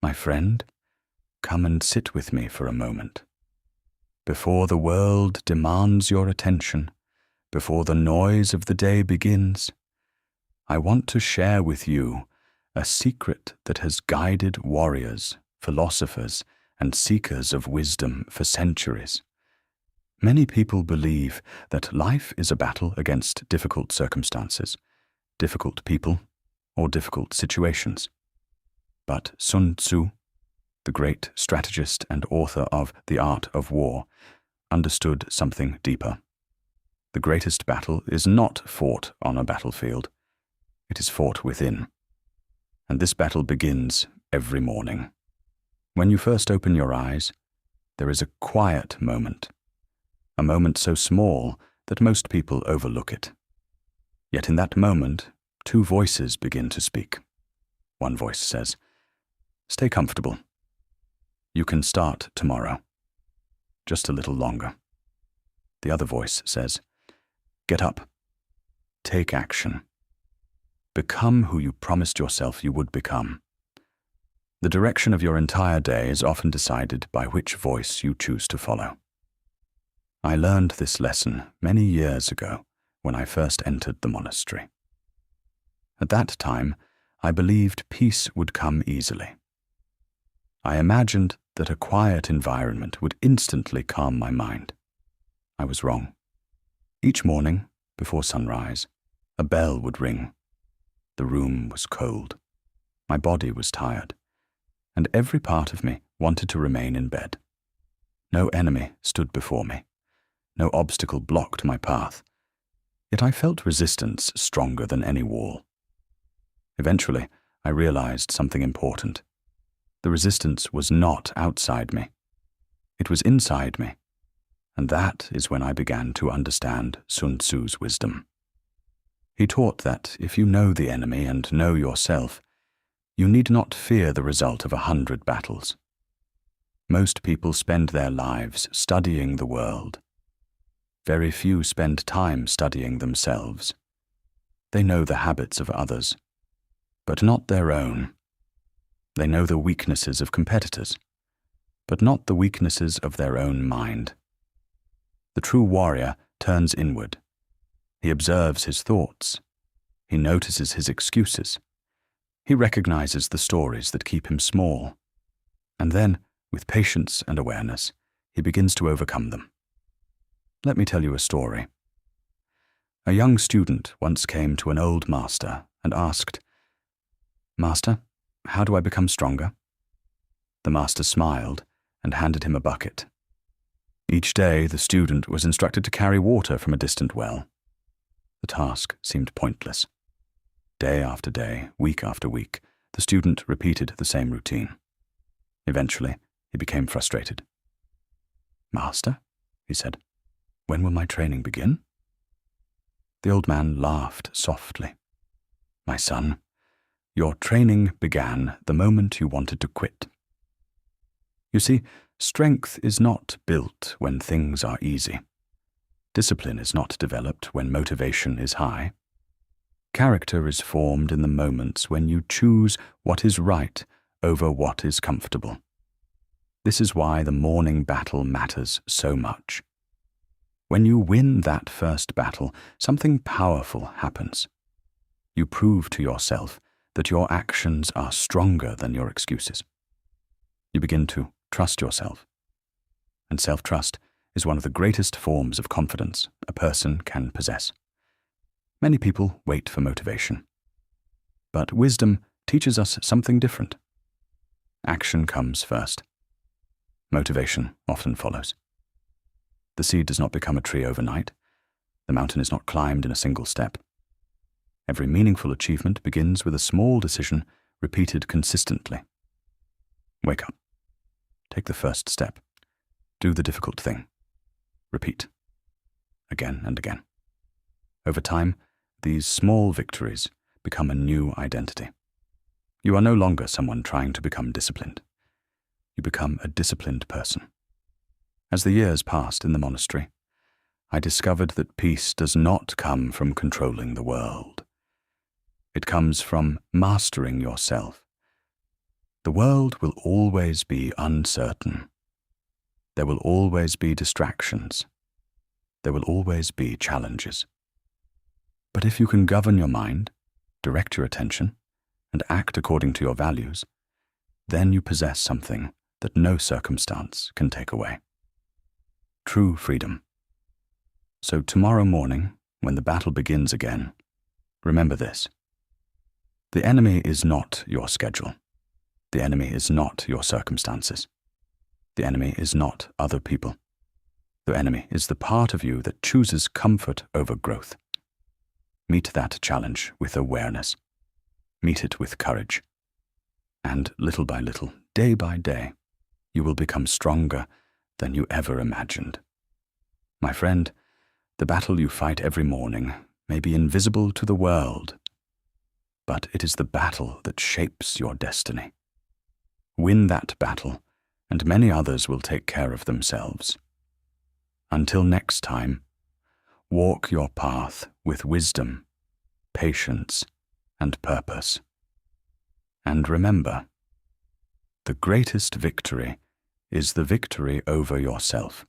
My friend, come and sit with me for a moment. Before the world demands your attention, before the noise of the day begins, I want to share with you a secret that has guided warriors, philosophers, and seekers of wisdom for centuries. Many people believe that life is a battle against difficult circumstances, difficult people, or difficult situations. But Sun Tzu, the great strategist and author of The Art of War, understood something deeper. The greatest battle is not fought on a battlefield. It is fought within. And this battle begins every morning. When you first open your eyes, there is a quiet moment, a moment so small that most people overlook it. Yet in that moment, two voices begin to speak. One voice says, "Stay comfortable. You can start tomorrow. Just a little longer." The other voice says, "Get up. Take action. Become who you promised yourself you would become." The direction of your entire day is often decided by which voice you choose to follow. I learned this lesson many years ago when I first entered the monastery. At that time, I believed peace would come easily. I imagined that a quiet environment would instantly calm my mind. I was wrong. Each morning, before sunrise, a bell would ring. The room was cold. My body was tired, and every part of me wanted to remain in bed. No enemy stood before me. No obstacle blocked my path. Yet I felt resistance stronger than any wall. Eventually, I realized something important. The resistance was not outside me. It was inside me. And that is when I began to understand Sun Tzu's wisdom. He taught that if you know the enemy and know yourself, you need not fear the result of 100 battles. Most people spend their lives studying the world. Very few spend time studying themselves. They know the habits of others, but not their own. They know the weaknesses of competitors, but not the weaknesses of their own mind. The true warrior turns inward. He observes his thoughts. He notices his excuses. He recognizes the stories that keep him small. And then, with patience and awareness, he begins to overcome them. Let me tell you a story. A young student once came to an old master and asked, "Master, how do I become stronger?" The master smiled and handed him a bucket. Each day, the student was instructed to carry water from a distant well. The task seemed pointless. Day after day, week after week, the student repeated the same routine. Eventually, he became frustrated. "Master," he said, "when will my training begin?" The old man laughed softly. "My son, your training began the moment you wanted to quit." You see, strength is not built when things are easy. Discipline is not developed when motivation is high. Character is formed in the moments when you choose what is right over what is comfortable. This is why the morning battle matters so much. When you win that first battle, something powerful happens. You prove to yourself that your actions are stronger than your excuses. You begin to trust yourself. And self-trust is one of the greatest forms of confidence a person can possess. Many people wait for motivation. But wisdom teaches us something different. Action comes first. Motivation often follows. The seed does not become a tree overnight. The mountain is not climbed in a single step. Every meaningful achievement begins with a small decision repeated consistently. Wake up. Take the first step. Do the difficult thing. Repeat. Again and again. Over time, these small victories become a new identity. You are no longer someone trying to become disciplined. You become a disciplined person. As the years passed in the monastery, I discovered that peace does not come from controlling the world. It comes from mastering yourself. The world will always be uncertain. There will always be distractions. There will always be challenges. But if you can govern your mind, direct your attention, and act according to your values, then you possess something that no circumstance can take away. True freedom. So tomorrow morning, when the battle begins again, remember this. The enemy is not your schedule. The enemy is not your circumstances. The enemy is not other people. The enemy is the part of you that chooses comfort over growth. Meet that challenge with awareness. Meet it with courage. And little by little, day by day, you will become stronger than you ever imagined. My friend, the battle you fight every morning may be invisible to the world, but it is the battle that shapes your destiny. Win that battle, and many others will take care of themselves. Until next time, walk your path with wisdom, patience, and purpose. And remember, the greatest victory is the victory over yourself.